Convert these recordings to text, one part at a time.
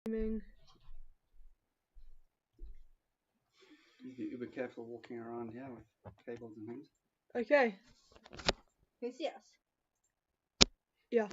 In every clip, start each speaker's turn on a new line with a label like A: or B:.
A: Streaming.
B: You be uber careful walking around here with cables and things.
A: Okay.
C: Can you see us?
A: Yeah.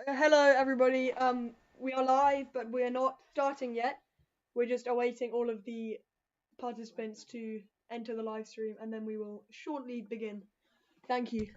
A: Hello, everybody. We are live, but we are not starting yet. We're just awaiting all of the participants to enter the live stream, and then we will shortly begin. Thank you.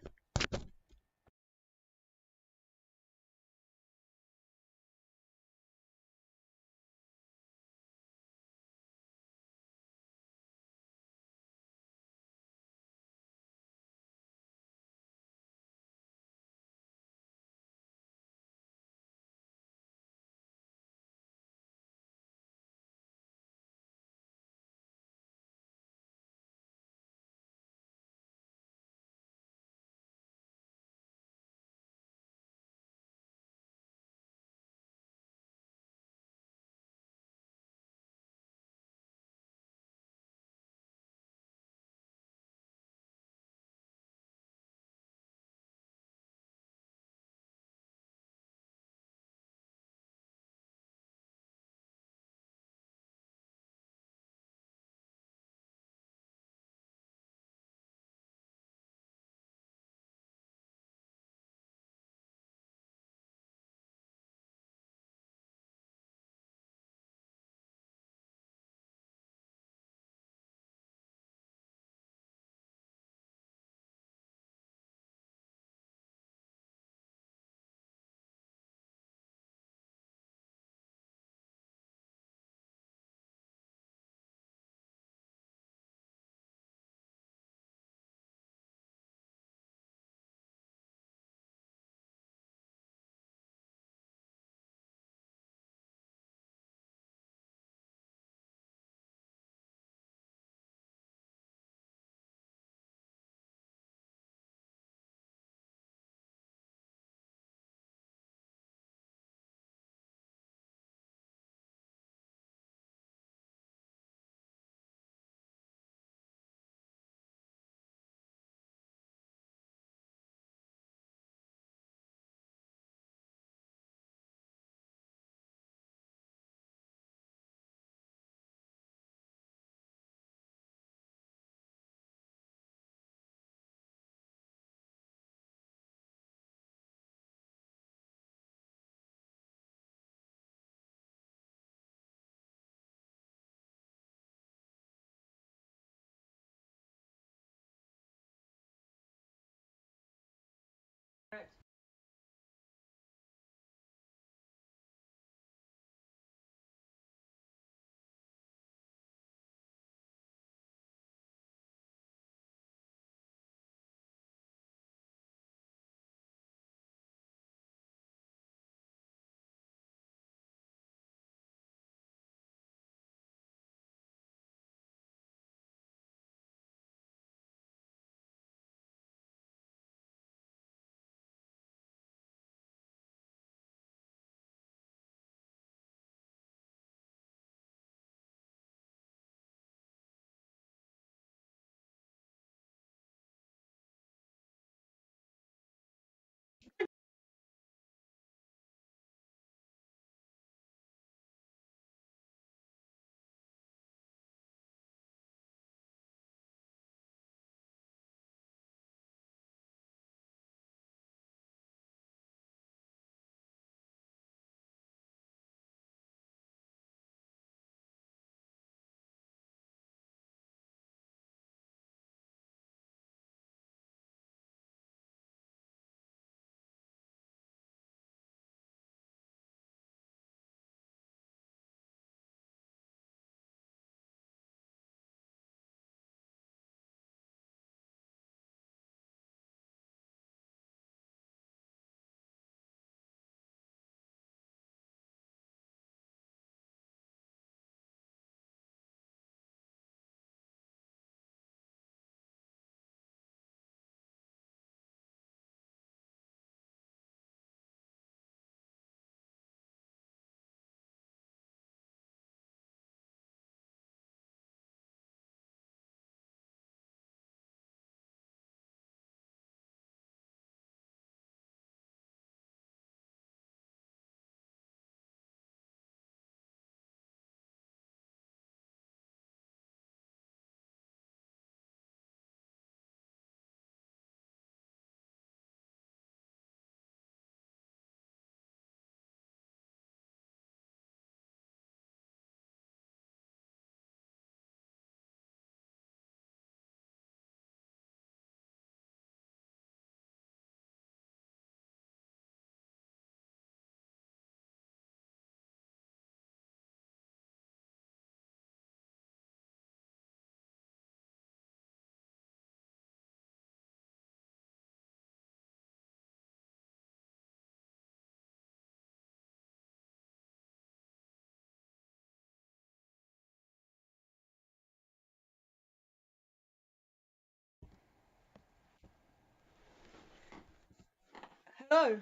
A: So,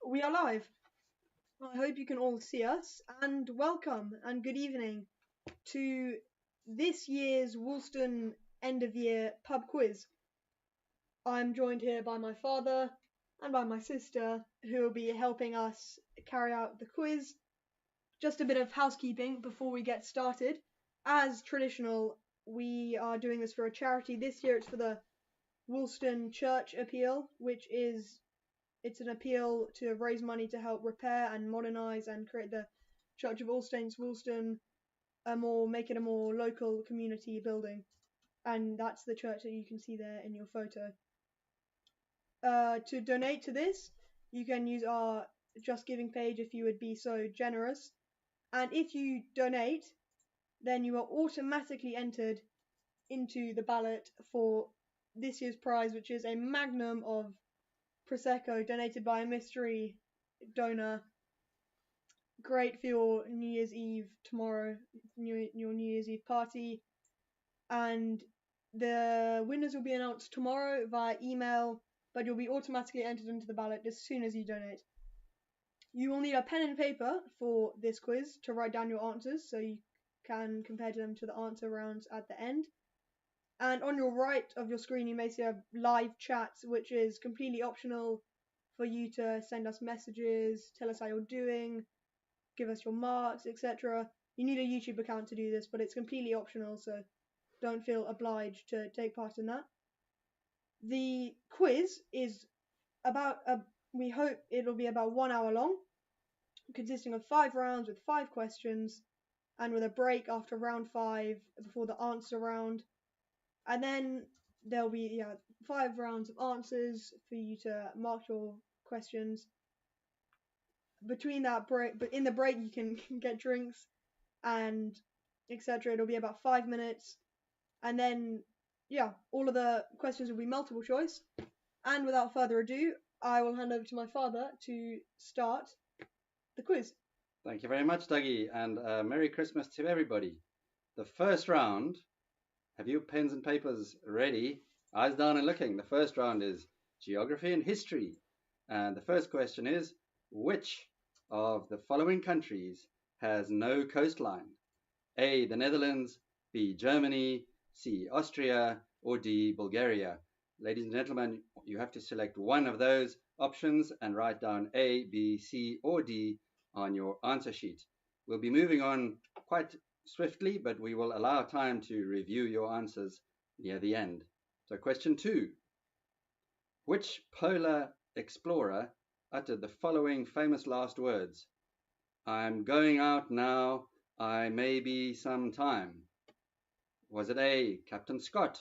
A: we are live. I hope you can all see us, and welcome and good evening to this year's Woolstone end of year pub quiz. I'm joined here by my father and by my sister, who will be helping us carry out the quiz. Just a bit of housekeeping before we get started. As traditional, we are doing this for a charity. This year it's for the Woolstone Church Appeal, which is it's an appeal to raise money to help repair and modernise and create the Church of All Saints Woolstone, make it a more local community building. And that's the church that you can see there in your photo. To donate to this, you can use our Just Giving page if you would be so generous. And if you donate, then you are automatically entered into the ballot for this year's prize, which is a magnum of Prosecco donated by a mystery donor. Great for your New Year's Eve tomorrow, your New Year's Eve party. And the winners will be announced tomorrow via email, but you'll be automatically entered into the ballot as soon as you donate. You will need a pen and paper for this quiz to write down your answers so you can compare them to the answer rounds at the end. And on your right of your screen, you may see a live chat, which is completely optional for you to send us messages, tell us how you're doing, give us your marks, etc. You need a YouTube account to do this, but it's completely optional, so don't feel obliged to take part in that. The quiz is we hope it'll be about 1 hour long, consisting of 5 rounds with 5 questions, and with a break after round 5 before the answer round. And then there'll be 5 rounds of answers for you to mark your questions. Between that break, but in the break you can get drinks and etc. It'll be about 5 minutes, and then all of the questions will be multiple choice. And without further ado, I will hand over to my father to start the quiz.
B: Thank you very much, Dougie, and Merry Christmas to everybody. The first round, have your pens and papers ready? Eyes down and looking. The first round is geography and history. And the first question is, which of the following countries has no coastline? A, the Netherlands, B, Germany, C, Austria, or D, Bulgaria. Ladies and gentlemen, you have to select one of those options and write down A, B, C, or D on your answer sheet. We'll be moving on quite swiftly, but we will allow time to review your answers near the end. So question 2. Which polar explorer uttered the following famous last words? I'm going out now, I may be some time. Was it A, Captain Scott,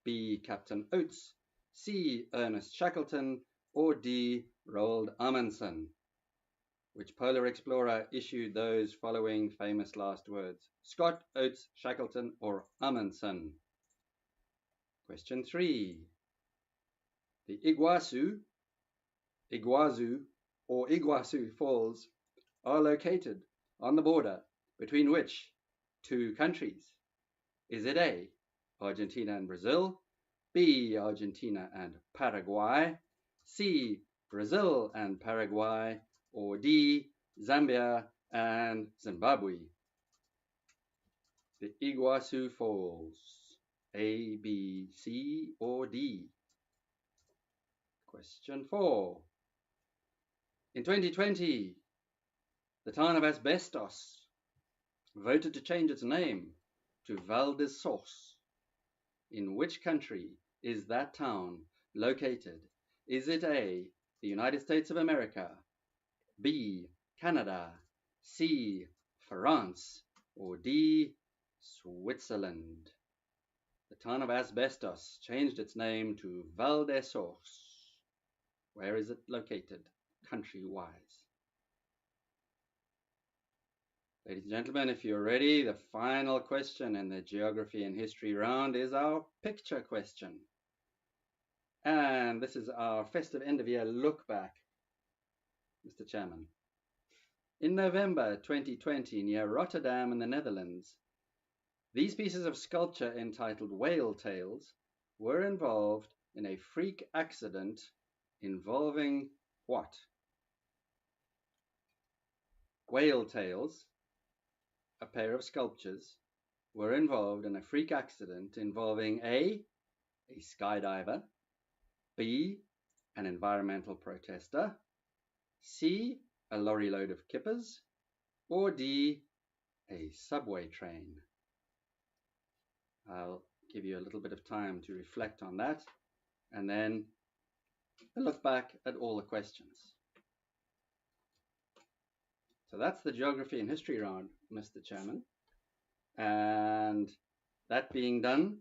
B: B, Captain Oates, C, Ernest Shackleton, or D, Roald Amundsen? Which polar explorer issued those following famous last words? Scott, Oates, Shackleton, or Amundsen? Question 3. The Iguazu Falls are located on the border between which 2 countries? Is it A, Argentina and Brazil, B, Argentina and Paraguay, C, Brazil and Paraguay, or D, Zambia and Zimbabwe? The Iguazu Falls, A, B, C, or D? Question 4. In 2020, the town of Asbestos voted to change its name to Val de Sos. In which country is that town located? Is it A, the United States of America, B, Canada, C, France, or D, Switzerland? The town of Asbestos changed its name to Val de Sos. Where is it located, country-wise? Ladies and gentlemen, if you're ready, the final question in the geography and history round is our picture question. And this is our festive end-of-year look back, Mr. Chairman. In November 2020, near Rotterdam in the Netherlands, these pieces of sculpture entitled Whale Tails were involved in a freak accident involving what? whale tails, a pair of sculptures, were involved in a freak accident involving A skydiver, B, an environmental protester, C, a lorry load of kippers, or D, a subway train? I'll give you a little bit of time to reflect on that and then look back at all the questions. So that's the geography and history round, Mr. Chairman. And that being done,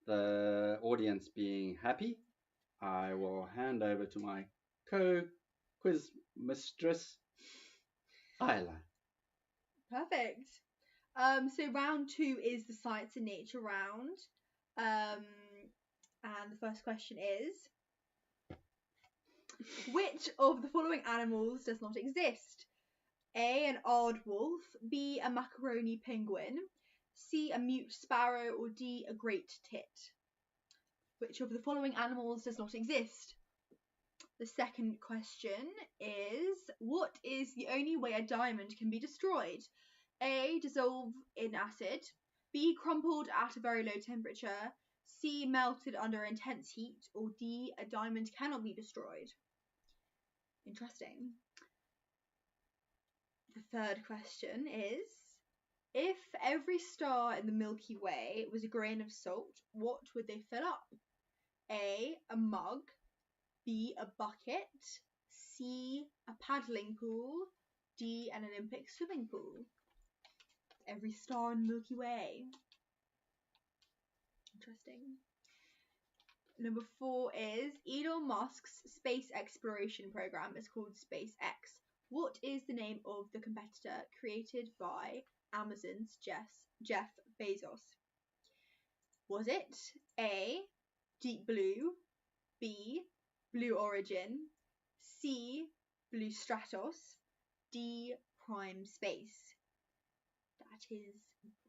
B: the audience being happy, I will hand over to my co-quiz mistress, Isla.
C: Perfect. So round 2 is the science and nature round. And the first question is, which of the following animals does not exist? A, an aardwolf, B, a macaroni penguin, C, a mute sparrow, or D, a great tit? Which of the following animals does not exist? The second question is, what is the only way a diamond can be destroyed? A, dissolve in acid, B, crumpled at a very low temperature, C, melted under intense heat, or D, a diamond cannot be destroyed. Interesting. The third question is, if every star in the Milky Way was a grain of salt, what would they fill up? A, a mug, B, a bucket, C, a paddling pool, D, an Olympic swimming pool? Every star in the Milky Way. Interesting. Number 4 is, Elon Musk's space exploration program is called SpaceX. What is the name of the competitor created by Amazon's Jeff Bezos? Was it A, Deep Blue, B, Blue Origin, C, Blue Stratos, D, Prime Space? That is,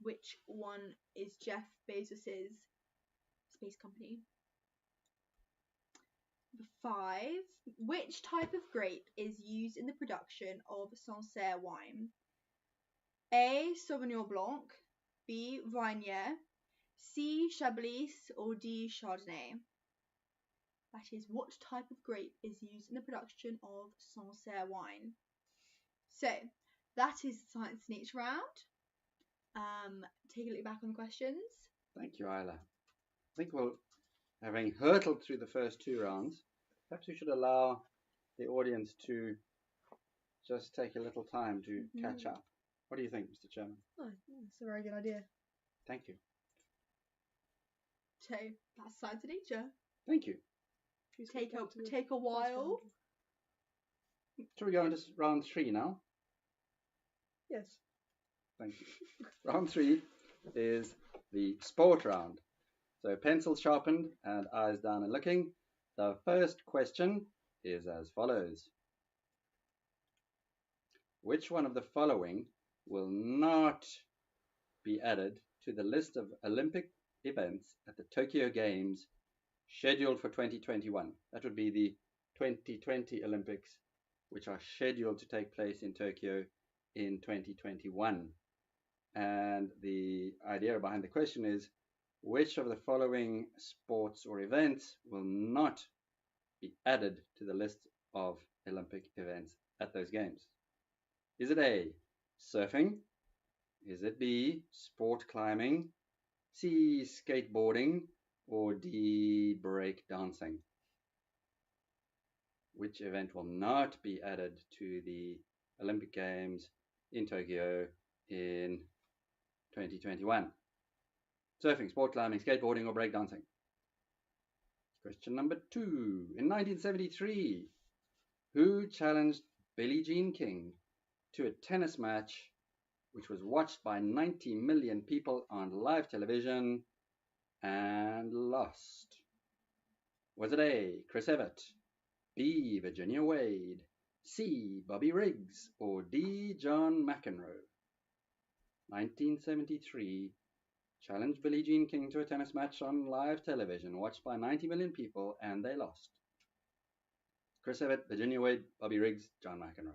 C: which one is Jeff Bezos's space company? Number 5, which type of grape is used in the production of Sancerre wine? A, Sauvignon Blanc, B, Viognier, C, Chablis, or D, Chardonnay? That is, what type of grape is used in the production of Sancerre wine? So, that is the science and nature round. Take a look back on the questions.
B: Thank you, Isla. I think we'll, having hurtled through the first 2 rounds, perhaps we should allow the audience to just take a little time to catch up. What do you think, Mr. Chairman?
A: Oh, that's a very good idea.
B: Thank you.
C: So, that's science and nature.
B: Thank you.
C: Take a while.
B: Shall we go into round 3 now?
A: Yes.
B: Thank you. Round 3 is the sport round. So pencils sharpened and eyes down and looking. The first question is as follows. Which one of the following will not be added to the list of Olympic events at the Tokyo Games scheduled for 2021? That would be the 2020 Olympics, which are scheduled to take place in Tokyo in 2021. And the idea behind the question is, which of the following sports or events will not be added to the list of Olympic events at those games? Is it A, surfing? Is it B, sport climbing? C, skateboarding? Or D, break dancing? Which event will not be added to the Olympic Games in Tokyo in 2021? Surfing, sport climbing, skateboarding, or breakdancing? Question number 2. In 1973, who challenged Billie Jean King to a tennis match which was watched by 90 million people on live television and lost? Was it A, Chris Evert, B, Virginia Wade, C, Bobby Riggs, or D, John McEnroe? 1973 challenged Billie Jean King to a tennis match on live television, watched by 90 million people, and they lost. Chris Evert, Virginia Wade, Bobby Riggs, John McEnroe.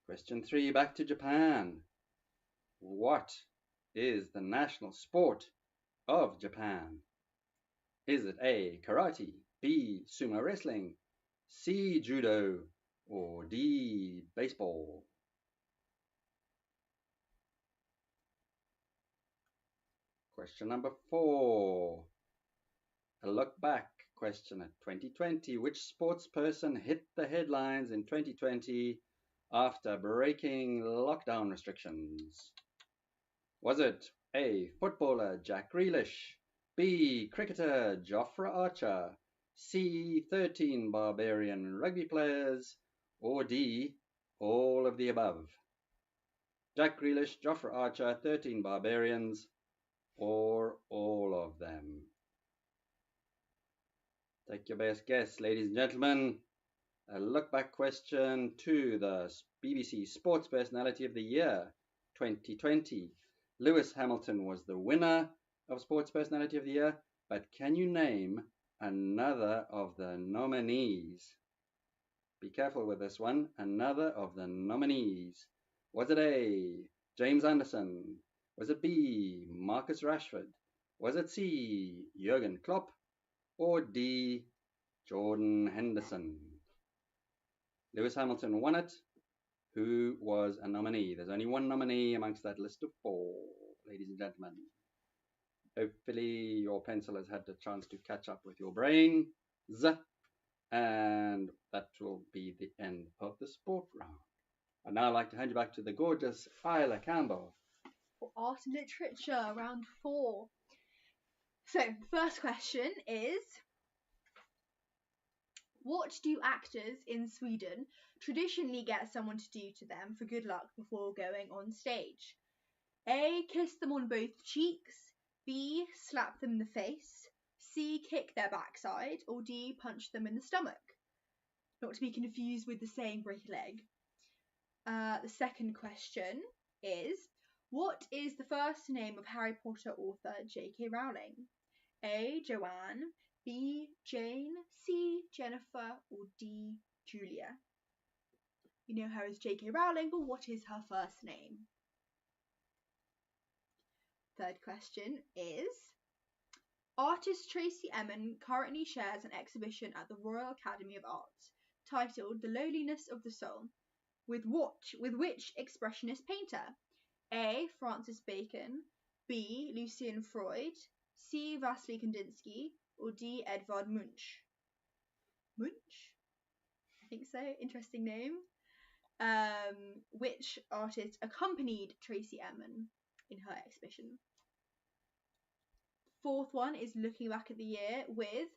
B: Question 3, back to Japan. What is the national sport of Japan? Is it A, karate, B, sumo wrestling, C, judo, or D, baseball? Question number 4. A look back question at 2020. Which sports person hit the headlines in 2020 after breaking lockdown restrictions? Was it A, footballer Jack Grealish, B, cricketer Jofra Archer, C, 13 barbarian rugby players, or D, all of the above? Jack Grealish, Jofra Archer, 13 barbarians, or all of them? Take your best guess, ladies and gentlemen. A look back question to the BBC Sports Personality of the Year 2020. Lewis Hamilton was the winner of Sports Personality of the Year, but can you name another of the nominees? Be careful with this one. Another of the nominees. Was it A, James Anderson? Was it B, Marcus Rashford? Was it C, Jurgen Klopp? Or D, Jordan Henderson? Lewis Hamilton won it. Who was a nominee? There's only one nominee amongst that list of 4, ladies and gentlemen. Hopefully your pencil has had the chance to catch up with your brain. And that will be the end of the sport round. I'd now like to hand you back to the gorgeous Isla Campbell.
C: For art and literature, round 4. So, first question is, what do actors in Sweden traditionally get someone to do to them for good luck before going on stage? A, kiss them on both cheeks, B, slap them in the face, C, kick their backside, or D, punch them in the stomach. Not to be confused with the saying break a leg. The second question is, what is the first name of Harry Potter author J.K. Rowling? A, Joanne, B, Jane, C, Jennifer, or D, Julia? You know her as J.K. Rowling, but what is her first name? Third question is, artist Tracy Emin currently shares an exhibition at the Royal Academy of Arts titled The Lowliness of the Soul. With which expressionist painter? A, Francis Bacon, B, Lucian Freud, C, Vasily Kandinsky, or D, Edvard Munch? Munch? I think so. Interesting name. Which artist accompanied Tracy Emin in her exhibition? Fourth one is looking back at the year with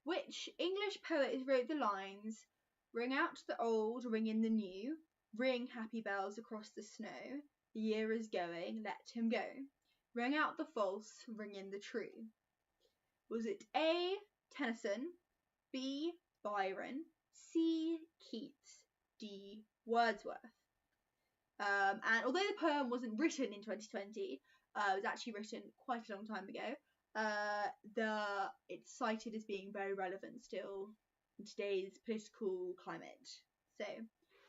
C: which English poet wrote the lines, "Ring out the old, ring in the new, ring happy bells across the snow, the year is going, let him go. Ring out the false, ring in the true." Was it A, Tennyson, B, Byron, C, Keats, D, Wordsworth? And although the poem wasn't written in 2020, it was actually written quite a long time ago, it's cited as being very relevant still in today's political climate. So,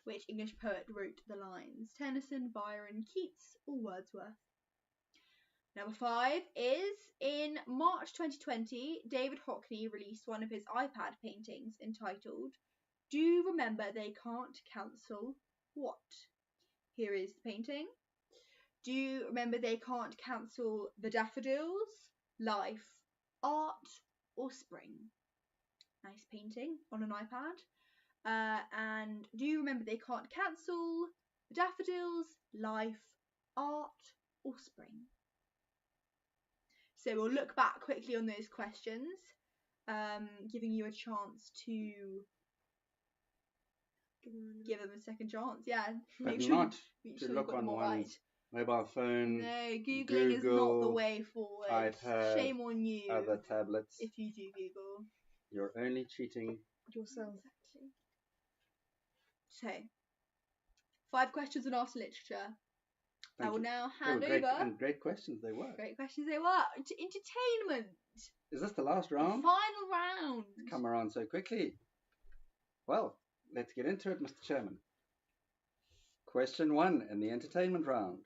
C: which English poet wrote the lines? Tennyson, Byron, Keats, or Wordsworth? Number 5 is, in March 2020, David Hockney released one of his iPad paintings entitled, "Do Remember They Can't Cancel What?" Here is the painting. Do you remember they can't cancel the daffodils, life, art, or spring? Nice painting on an iPad. And do you remember they can't cancel the daffodils, life, art, or spring? So we'll look back quickly on those questions, giving you a chance to give them a second chance. Yeah,
B: But not to look on one's mobile phone.
C: No, Googling is not the way forward.
B: iPad,
C: shame on you.
B: Other tablets.
C: If you do Google.
B: You're only cheating
A: yourself.
C: Exactly. So, 5 questions on art and literature. I will now hand over.
B: And great questions they were.
C: Great questions they were. Entertainment.
B: Is this the last round?
C: The final round.
B: It's come around so quickly. Well, let's get into it, Mr. Chairman. Question 1 in the entertainment round.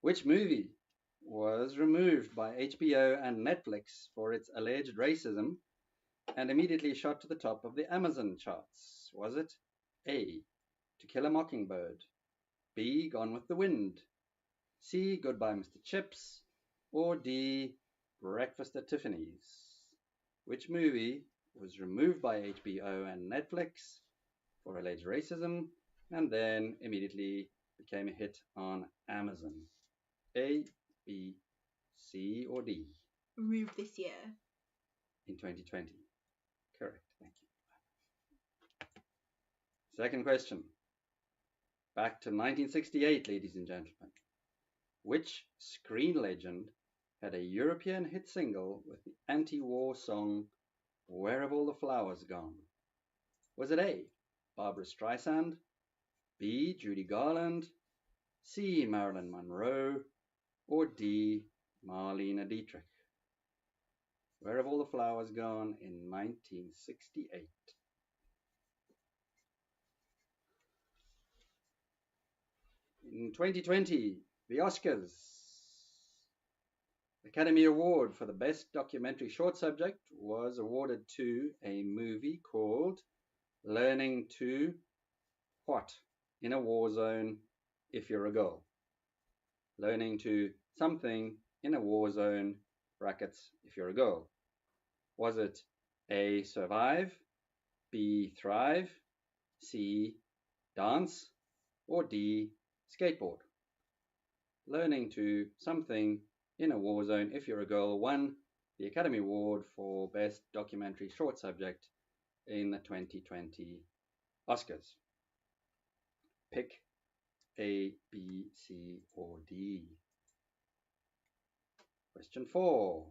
B: Which movie was removed by HBO and Netflix for its alleged racism and immediately shot to the top of the Amazon charts? Was it A. To Kill a Mockingbird, B. Gone with the Wind, C. Goodbye Mr. Chips, or D. Breakfast at Tiffany's? Which movie was removed by HBO and Netflix for alleged racism and then immediately became a hit on Amazon? A, B, C, or D?
C: Removed this year.
B: In 2020. Correct. Thank you. Second question. Back to 1968, ladies and gentlemen. Which screen legend had a European hit single with the anti-war song Where Have All the Flowers Gone? Was it A. Barbra Streisand, B. Judy Garland, C. Marilyn Monroe, or D. Marlene Dietrich? Where Have All the Flowers Gone in 1968? In 2020, the Oscars. Academy Award for the Best Documentary Short Subject was awarded to a movie called Learning to What in a War Zone If You're a Girl. Learning to something in a war zone, brackets, if you're a girl. Was it A. Survive, B. Thrive, C. Dance, or D. Skateboard? Learning to something in a war zone if you're a girl won the Academy Award for Best Documentary Short Subject in the 2020 Oscars. Pick A, B, C, or D. Question 4.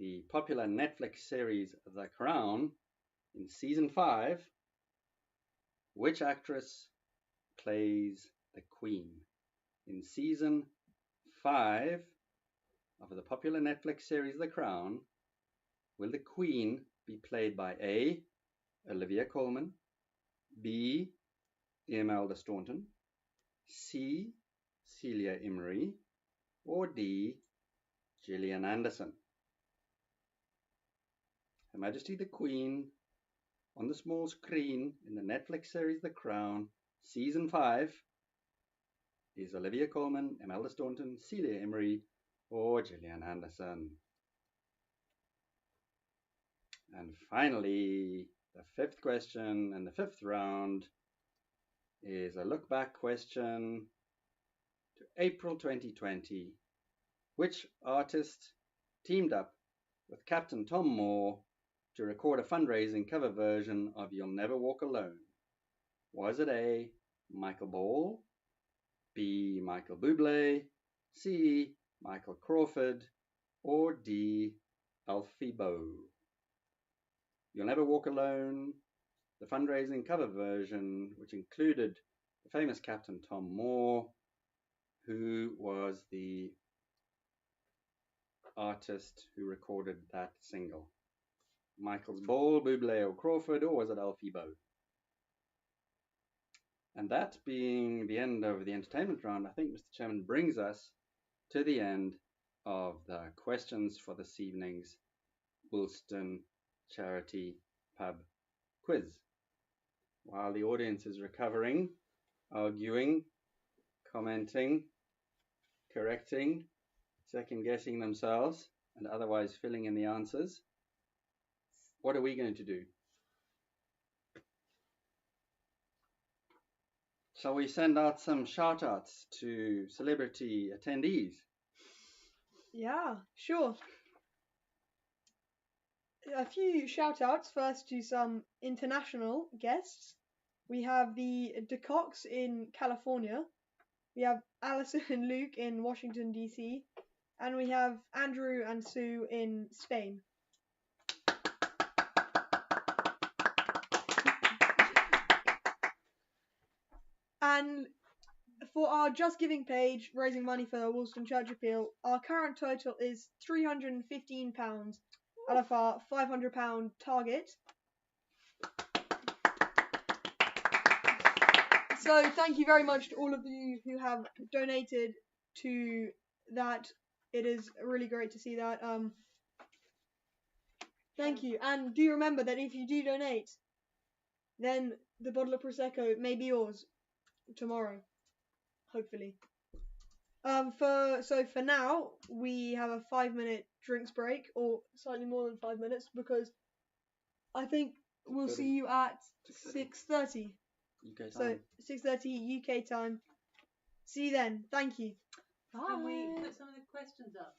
B: The popular Netflix series The Crown in season 5, which actress plays the Queen? In season 5 of the popular Netflix series The Crown, will the Queen be played by A. Olivia Colman, B. Imelda Staunton, C. Celia Imrie, or D. Gillian Anderson? Her Majesty the Queen on the small screen in the Netflix series The Crown, season 5, is Olivia Colman, Imelda Staunton, Celia Imrie, or Gillian Anderson? And finally, the fifth question in the fifth round is a look back question to April 2020. Which artist teamed up with Captain Tom Moore to record a fundraising cover version of You'll Never Walk Alone? Was it A. Michael Ball, B. Michael Bublé, C. Michael Crawford, or D. Alfie Boe? You'll Never Walk Alone, the fundraising cover version, which included the famous Captain Tom Moore, who was the artist who recorded that single. Michael's Ball, Bublé, or Crawford, or was it Alfie Boe? And that being the end of the entertainment round, I think, Mr. Chairman, brings us to the end of the questions for this evening's Woolstone Charity Pub quiz. While the audience is recovering, arguing, commenting, correcting, second-guessing themselves, and otherwise filling in the answers, what are we going to do? Shall we send out some shout-outs to celebrity attendees?
A: Yeah, sure. A few shout-outs first to some international guests. We have the DeCocks in California. We have Alison and Luke in Washington, D.C. And we have Andrew and Sue in Spain. And for our Just Giving page, raising money for the Woolstone Church Appeal, our current total is £315 out of our £500 target. So thank you very much to all of you who have donated to that. It is really great to see that. Thank you. And do remember that if you do donate, then the bottle of Prosecco may be yours tomorrow, hopefully. For now, we have a 5-minute drinks break, or slightly more than 5 minutes, because I think we'll
B: 6:30.
A: see you at
B: 6:30.
A: 6:30.
B: UK
A: So
B: time.
A: 6:30 UK time. See you then. Thank you.
D: Can we put some of the questions up?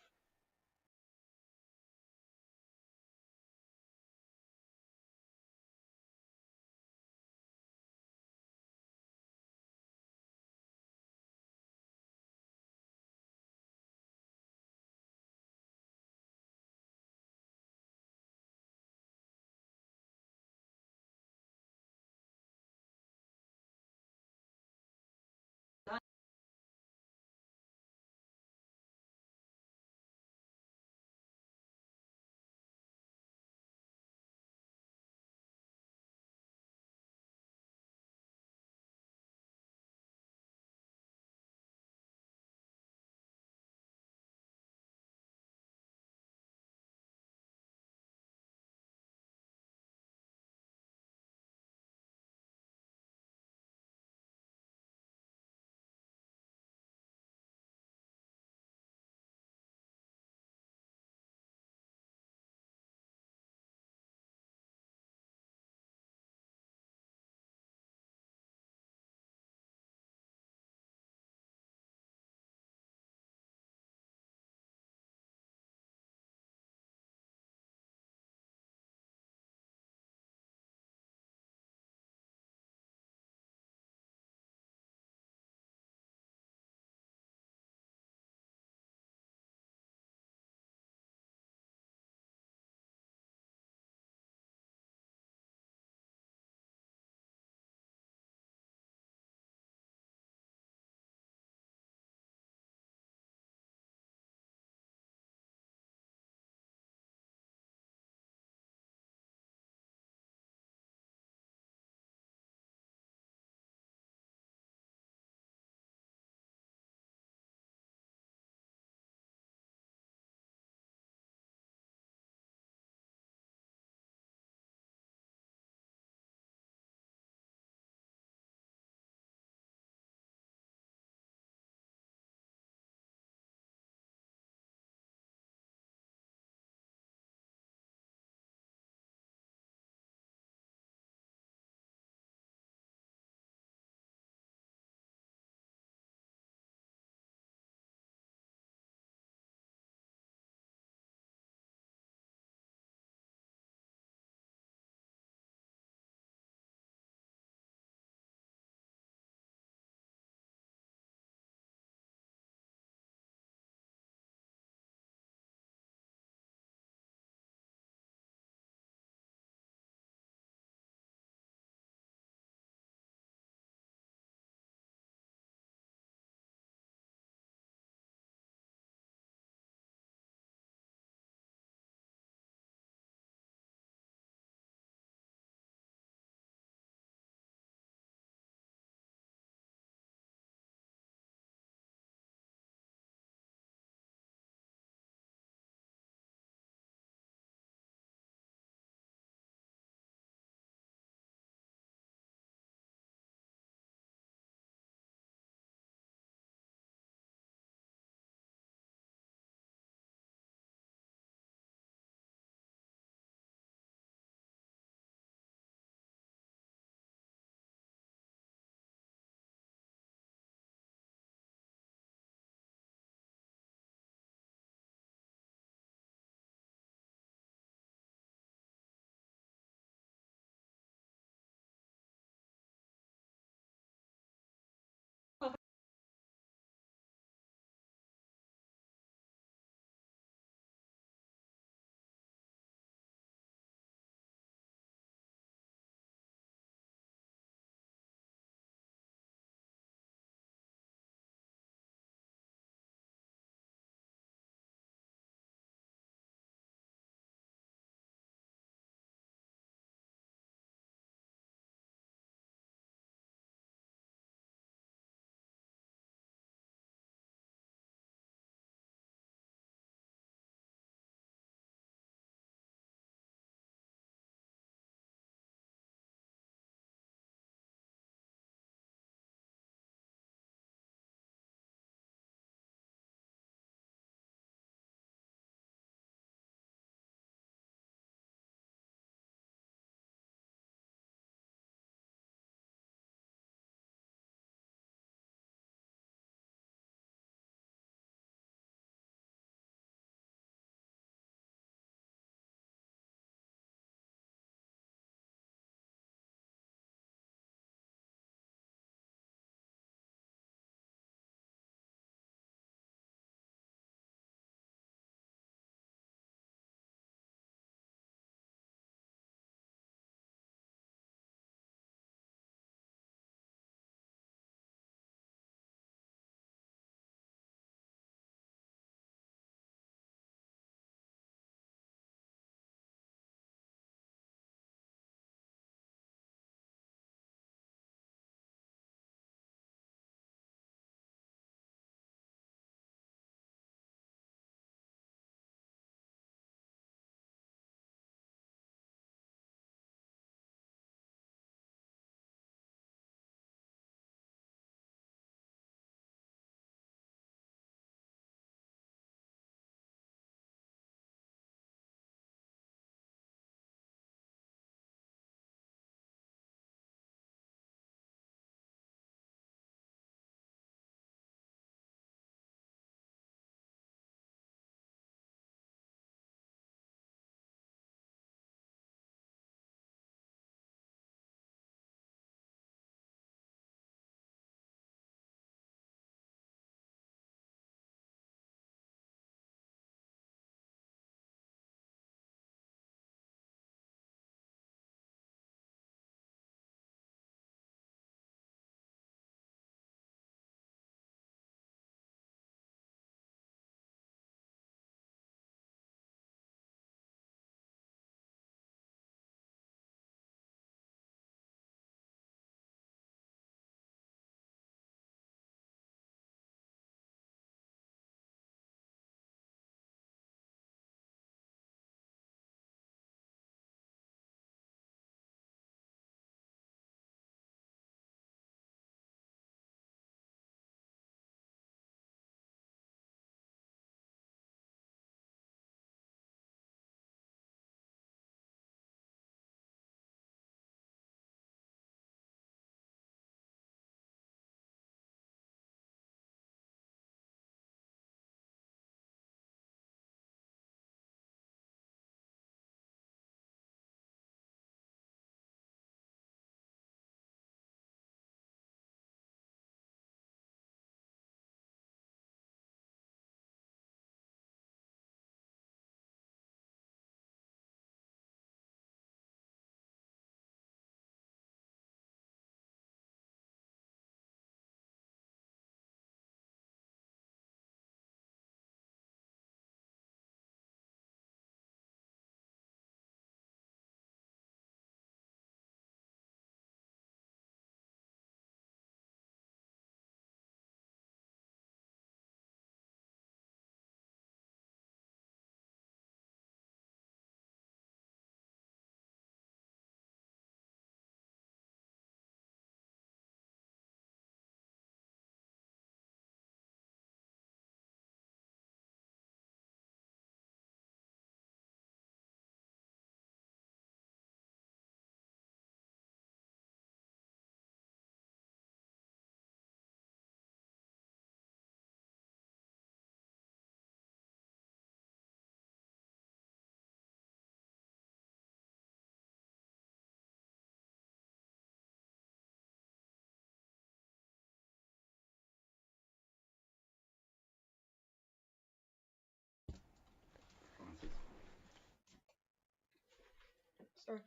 A: Sorry.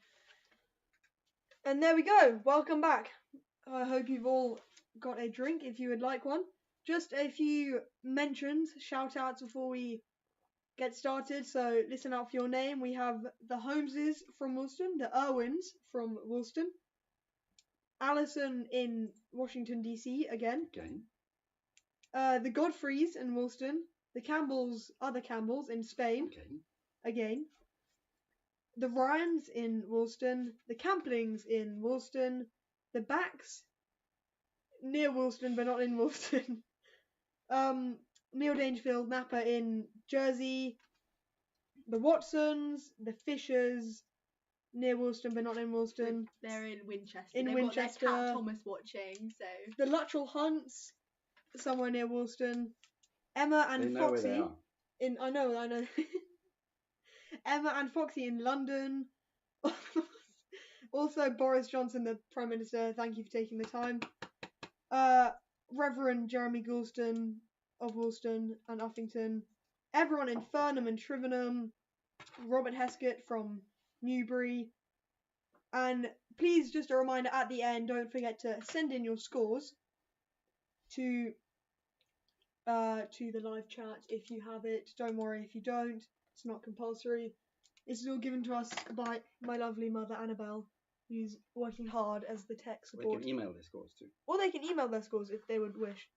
A: And there we go. Welcome back. I hope you've all got a drink if you would like one. Just a few mentions, shout outs before we get started. So listen out for your name. We have the Holmeses from Woolstone, the Irwins from Woolstone, Allison in Washington DC again. The Godfreys in Woolstone, the Campbells, other Campbells in Spain again. The Ryans in Woolstone, the Camplings in Woolstone, the Backs near Woolstone but not in Woolstone. Neil Dangerfield Napa in Jersey, the Watsons, the Fishers near Woolstone but not in Woolstone.
C: They're in Winchester.
A: In
C: They've
A: Winchester.
C: got their cat Thomas watching, so.
A: The Luttrell Hunts somewhere near Woolstone. Emma and
B: They know
A: Foxy
B: where they are.
A: I know. Emma and Foxy in London. Also Boris Johnson, the Prime Minister, thank you for taking the time. Reverend Jeremy Goulston of Woolstone and Uffington. Everyone in Furnham and Trivenham. Robert Heskett from Newbury. And please, just a reminder at the end, don't forget to send in your scores to the live chat if you have it. Don't worry if you don't. It's not compulsory. This is all given to us by my lovely mother Annabelle, who's working hard as the tech support.
B: They can email their scores too.
A: Or they can email their scores if they would wish.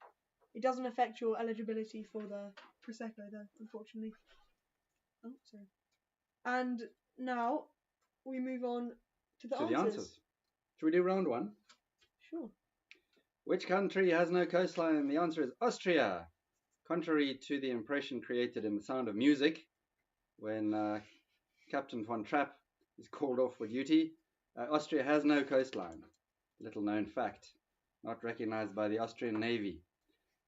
A: It doesn't affect your eligibility for the Prosecco though, unfortunately. Oh, sorry. And now we move on to the answers.
B: Should we do round one?
A: Sure.
B: Which country has no coastline? The answer is Austria. Contrary to the impression created in The Sound of Music, when Captain Von Trapp is called off for duty, Austria has no coastline. Little known fact. Not recognized by the Austrian Navy.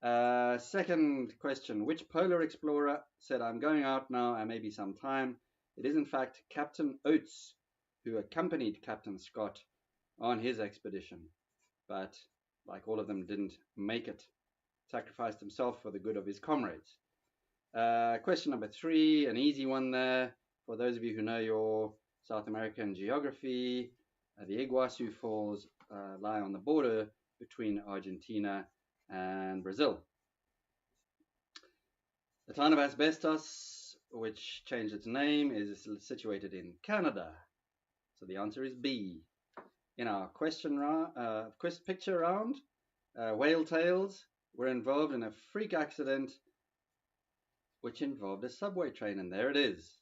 B: Second question. Which polar explorer said, "I'm going out now and maybe some time"? It is in fact Captain Oates, who accompanied Captain Scott on his expedition, but like all of them didn't make it. Sacrificed himself for the good of his comrades. Question number 3, an easy one there. For those of you who know your South American geography, the Iguazu Falls lie on the border between Argentina and Brazil. The town of Asbestos, which changed its name, is situated in Canada. So the answer is B. In our picture round, whale tails were involved in a freak accident which involved a subway train, and there it is.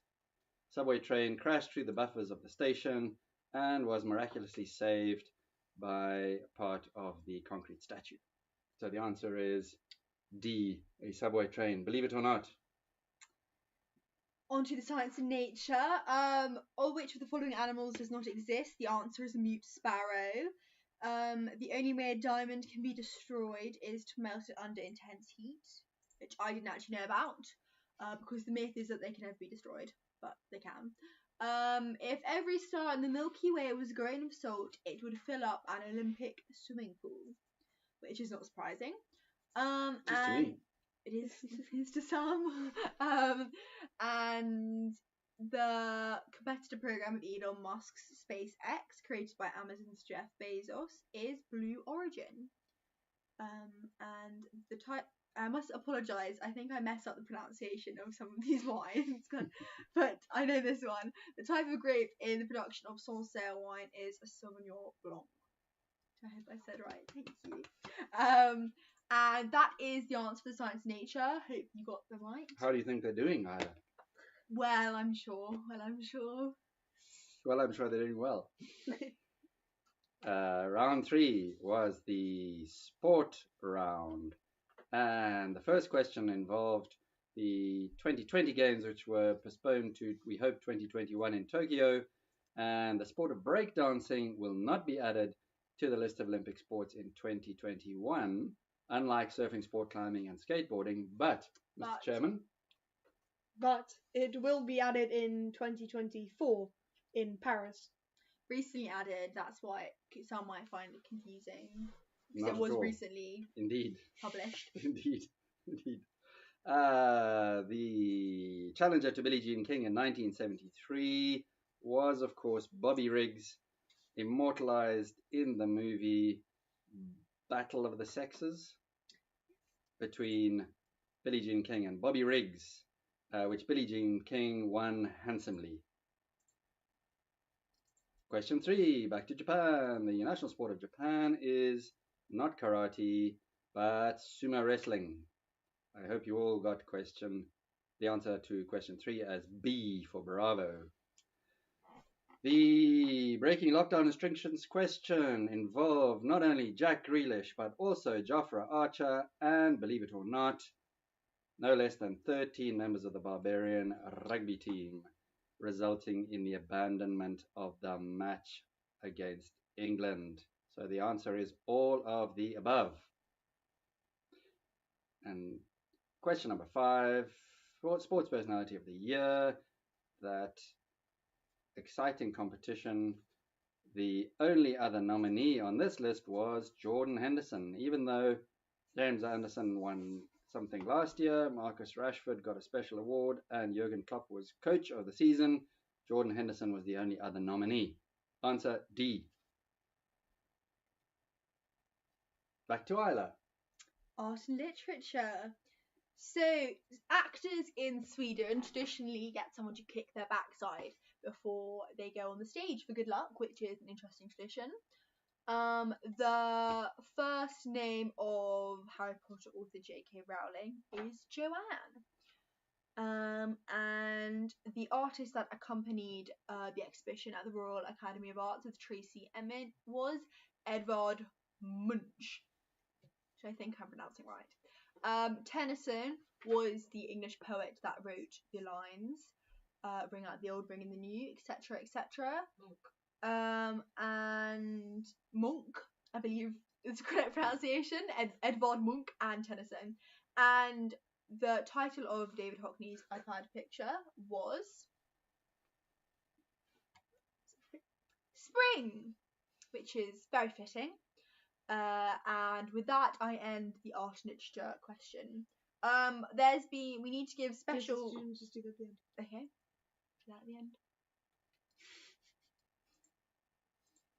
B: Subway train crashed through the buffers of the station and was miraculously saved by part of the concrete statue. So the answer is D, a subway train, believe it or not.
C: On to the science and nature. Of which of the following animals does not exist? The answer is a mute sparrow. The only way a diamond can be destroyed is to melt it under intense heat, which I didn't actually know about, because the myth is that they can never be destroyed, but they can. If every star in the Milky Way was a grain of salt, it would fill up an Olympic swimming pool, which is not surprising.
B: Just to me.
C: It is to some. And the competitor program of Elon Musk's SpaceX, created by Amazon's Jeff Bezos, is Blue Origin. And the type, I must apologise, I think I messed up the pronunciation of some of these wines, but I know this one. The type of grape in the production of Sancerre wine is a Sauvignon Blanc. I hope I said right, thank you. And that is the answer for science and nature. Hope you got them right.
B: How do you think they're doing, Ida?
C: Well, I'm sure.
B: Well, I'm sure they're doing well. Round 3 was the sport round. And the first question involved the 2020 games, which were postponed to, we hope, 2021 in Tokyo. And the sport of breakdancing will not be added to the list of Olympic sports in 2021, unlike surfing, sport climbing, and skateboarding. But, Mr. Chairman?
A: But it will be added in 2024 in Paris.
C: Recently added, that's why some might find it confusing. Because
B: Not
C: it was
B: at all.
C: recently
B: Indeed.
C: published.
B: Indeed. The challenger to Billie Jean King in 1973 was, of course, Bobby Riggs, immortalized in the movie Battle of the Sexes between Billie Jean King and Bobby Riggs, which Billie Jean King won handsomely. Question 3, back to Japan. The national sport of Japan is not karate, but sumo wrestling. I hope you all got the answer to question 3 as B for Bravo. The breaking lockdown restrictions question involved not only Jack Grealish, but also Jofra Archer, and believe it or not, no less than 13 members of the Barbarian rugby team, resulting in the abandonment of the match against England. So the answer is all of the above. And question number 5, sports personality of the year. That exciting competition. The only other nominee on this list was Jordan Henderson. Even though James Anderson won something last year, Marcus Rashford got a special award, and Jurgen Klopp was coach of the season, Jordan Henderson was the only other nominee. Answer D. Back to Isla.
C: Art and literature. So, actors in Sweden traditionally get someone to kick their backside before they go on the stage for good luck, which is an interesting tradition. The first name of Harry Potter author J.K. Rowling is Joanne. And the artist that accompanied the exhibition at the Royal Academy of Arts with Tracy Emin was Edvard Munch, which I think I'm pronouncing right. Tennyson was the English poet that wrote the lines, bring out the old, bring in the new, etc., etc. And Monk, I believe is the correct pronunciation, Edvard Munch and Tennyson. And the title of David Hockney's iPad picture was Spring, which is very fitting. And with that, I end the art and literature question. We need to give special.
A: Just do that at the end.
C: Okay, do that at the end.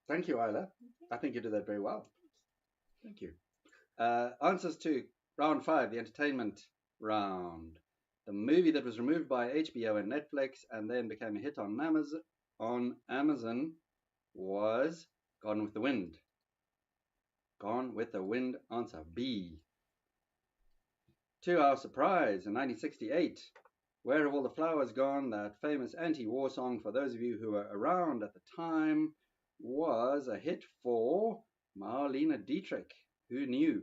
B: Thank you, Isla. I think you did that very well. Thank you. Answers to round 5, the entertainment round. The movie that was removed by HBO and Netflix and then became a hit on Amazon was Gone with the Wind. Gone with the Wind, answer B. To our surprise, in 1968, Where Have All the Flowers Gone, that famous anti-war song, for those of you who were around at the time, was a hit for Marlene Dietrich. Who knew?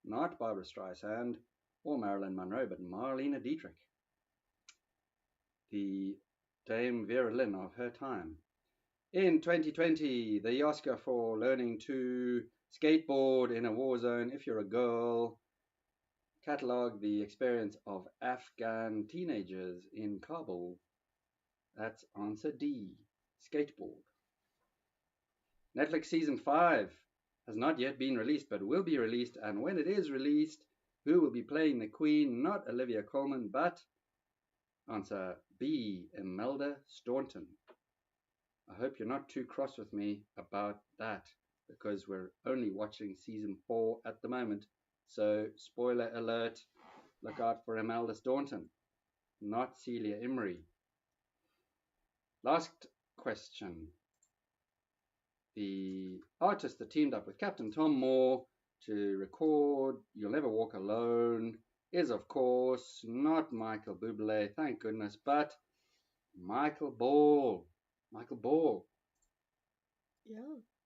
B: Not Barbra Streisand or Marilyn Monroe, but Marlene Dietrich, the Dame Vera Lynn of her time. In 2020, the Oscar for learning to skateboard in a war zone if you're a girl catalogued the experience of Afghan teenagers in Kabul. That's answer D, skateboard. Netflix season 5 has not yet been released, but will be released, and when it is released, who will be playing the Queen? Not Olivia Colman, but answer B, Imelda Staunton. I hope you're not too cross with me about that, because we're only watching season 4 at the moment. So, spoiler alert, look out for Imelda Staunton, not Celia Imrie. Last question. The artist that teamed up with Captain Tom Moore to record You'll Never Walk Alone is, of course, not Michael Bublé, thank goodness, but Michael Ball. Michael Ball.
A: Yeah.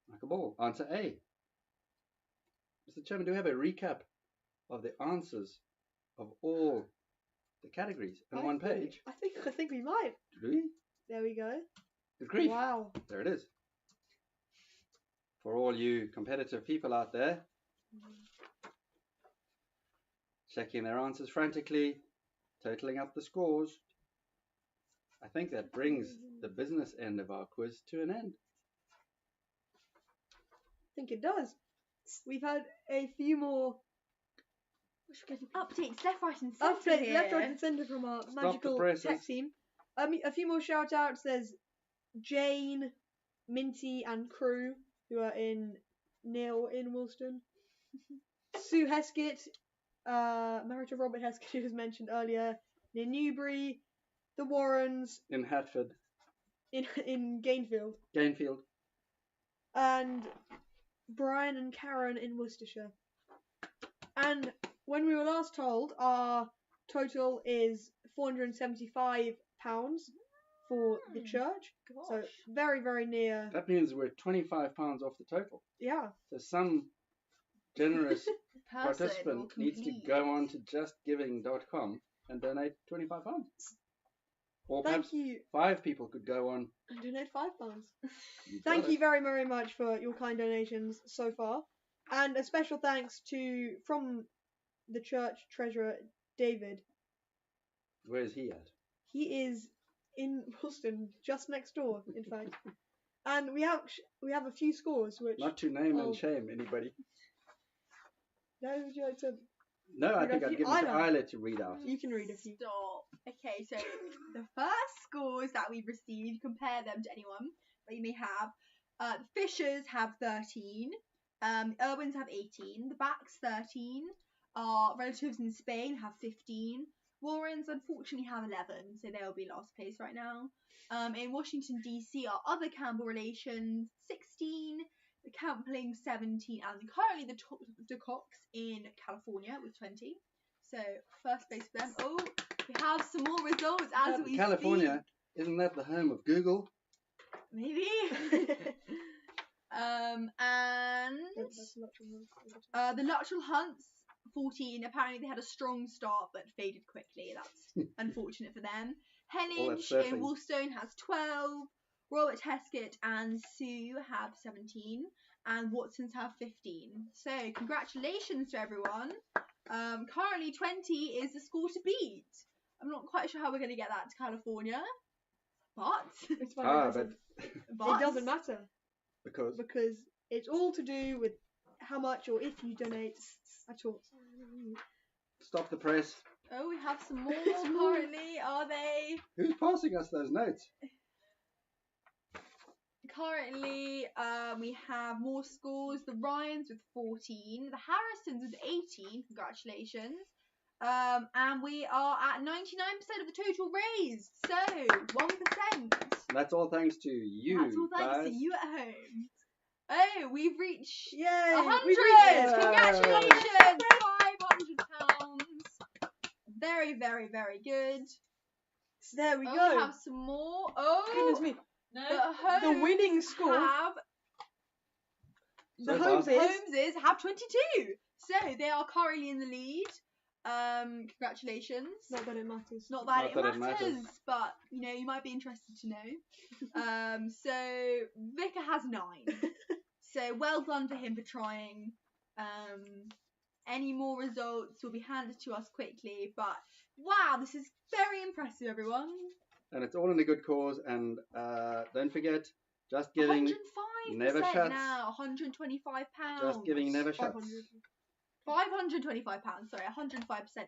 B: Michael Ball. Answer A. Mr. Chairman, do we have a recap of the answers of all the categories on one page?
A: I think we might.
B: Do we?
A: There we go.
B: Good grief.
A: Wow.
B: There it is. For all you competitive people out there, checking their answers frantically, totaling up the scores. I think that brings the business end of our quiz to an end.
A: I think it does. We've had a few more
C: Updates left, right, and centre
A: updates
C: here.
A: left, right, and centre from our magical
B: presses.
A: tech team. A few more shout outs. There's Jane, Minty, and crew who are in Woolstone. Sue Heskett, married to Robert Heskett, who was mentioned earlier, near Newbury. The Warrens
B: In Hatford.
A: in Gainfield.
B: Gainfield.
A: And Brian and Karen in Worcestershire. And when we were last told, our total is £475 for the church. So very, very near.
B: That means we're £25 off the total.
A: Yeah.
B: So some generous
C: Person
B: participant
C: will
B: needs to
C: complete.
B: go on to justgiving.com and donate £25. Or perhaps
A: Thank you.
B: 5 people could go on.
A: And donate £5.
B: You've
A: Thank
B: got
A: you
B: it.
A: very, very much for your kind donations so far. And a special thanks from the church treasurer, David.
B: Where's he at?
A: He is in Woolstone, just next door, in fact. And we have a few scores, which...
B: Not to name and shame anybody.
A: No, would you like to...
B: No, I
A: Read
B: think
A: a
B: I'd
A: few?
B: give it to
A: Isla.
B: Isla to read out.
A: You can read a few.
C: Stop. Okay, so the first scores that we've received, compare them to anyone that you may have. The Fishers have 13. Irwins have 18. The Backs 13. Our relatives in Spain have 15. Warrens unfortunately have 11, so they'll be last place right now. In Washington DC, our other Campbell relations 16. The Campling 17, and currently the Cox in California with 20. So first place for them. Oh, we have some more results as we
B: California, isn't that the home of Google?
C: speak. Maybe. And the Luttrell Hunts 14. Apparently they had a strong start but faded quickly. That's unfortunate for them. Hennage in Woolstone has 12. Robert Heskett and Sue have 17, and Watsons have 15. So congratulations to everyone. Currently 20 is the score to beat. I'm not quite sure how we're going to get that to California, but
A: It's fine,
B: but
A: it doesn't matter
B: because
A: it's all to do with how much or if you donate at all.
B: Stop the press.
C: Oh, we have some more currently. Are they?
B: Who's passing us those notes?
C: Currently, we have more scores. The Ryans with 14, the Harrisons with 18. Congratulations. And we are at 99% of the total raised. So 1%.
B: That's all thanks to you.
C: That's all thanks
B: guys.
C: to you at home. Oh, we've reached
A: Yay!
C: 100.
A: We reached it.
C: Congratulations, £500. Very, very, very good.
A: So there we
C: Oh,
A: go.
C: we have some more. Oh,
A: Goodness me.
D: No.
C: the
A: winning score.
B: So far.
C: Holmeses have 22. So they are currently in the lead. Congratulations.
A: Not that it matters.
C: Not that,
B: Not
C: it,
B: that it
C: matters,
B: matters.
C: but you might be interested to know. So Vicar has 9. So well done to him for trying. Any more results will be handed to us quickly. But wow, this is very impressive, everyone.
B: And it's all in a good cause. And don't forget, Just Giving
C: 105%
B: never shuts.
C: now. £125.
B: Just Giving never shuts.
C: £525. Sorry, 105%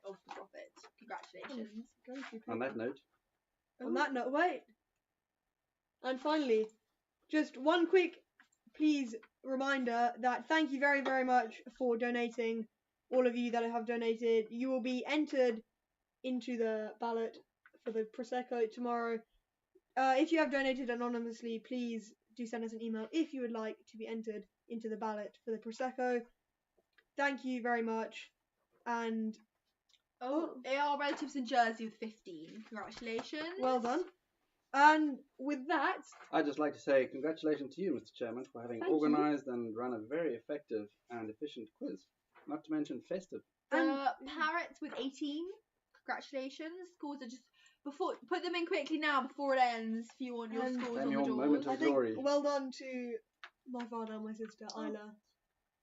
C: of the profit. Congratulations.
B: On that note,
A: On that note, wait. And finally, just one quick, please, reminder that thank you very, very much for donating. All of you that have donated, you will be entered into the ballot for the Prosecco tomorrow. If you have donated anonymously, please do send us an email if you would like to be entered into the ballot for the Prosecco. Thank you very much. And
C: They are relatives in Jersey with 15. Congratulations.
A: well done. And with that,
B: I'd just like to say congratulations to you, Mr. Chairman, for having
A: Thank you.
B: organised and run a very effective and efficient quiz. Not to mention festive.
C: Parrots with 18. Congratulations. Scores are just put them in quickly now before it ends. If you want your
A: And
C: scores
B: then
C: on
B: your
C: the doors.
B: moment
A: I
B: of
A: think
B: glory.
A: well done to my father and my sister, Isla.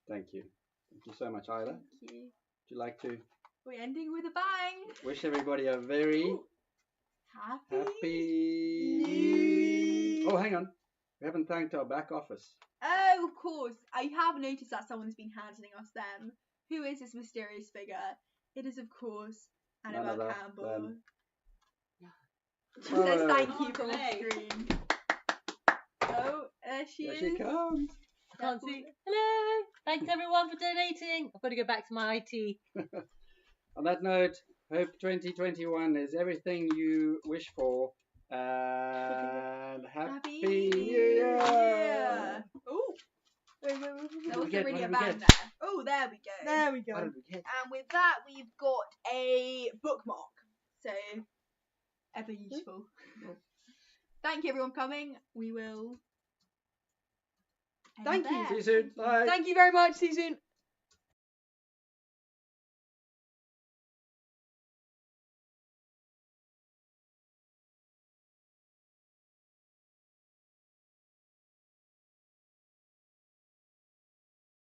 B: Thank you. Thank you so much, Isla.
C: Thank you.
B: Would you like to
C: We're ending with a bang.
B: wish everybody a very
C: Ooh.
B: happy...
A: New-
B: Oh, hang on. We haven't thanked our back office.
C: Oh, of course. I have noticed that someone's been handing us them. Who is this mysterious figure? It is, of course, Annabelle
B: None of that,
C: Campbell.
B: then.
C: She says
B: Oh.
C: thank you
D: Oh,
C: from off
D: Clay.
C: screen. There she
B: Here
C: is.
B: she comes.
D: I can't see. Hello. Thanks everyone for donating. I've got to go back to my IT.
B: On that note, hope 2021 is everything you wish for. And Happy New Year!
C: Oh,
A: Wait.
C: there
B: What
C: wasn't
B: did we
C: really a
B: get?
C: bang there. Oh, there we go.
A: There we
B: What
A: go.
B: did we get?
C: And with that, we've got a bookmark. So, ever useful. Thank you everyone for coming. We will. end
A: Thank you.
C: there.
B: See you soon. Bye.
A: Thank you very much. See you soon.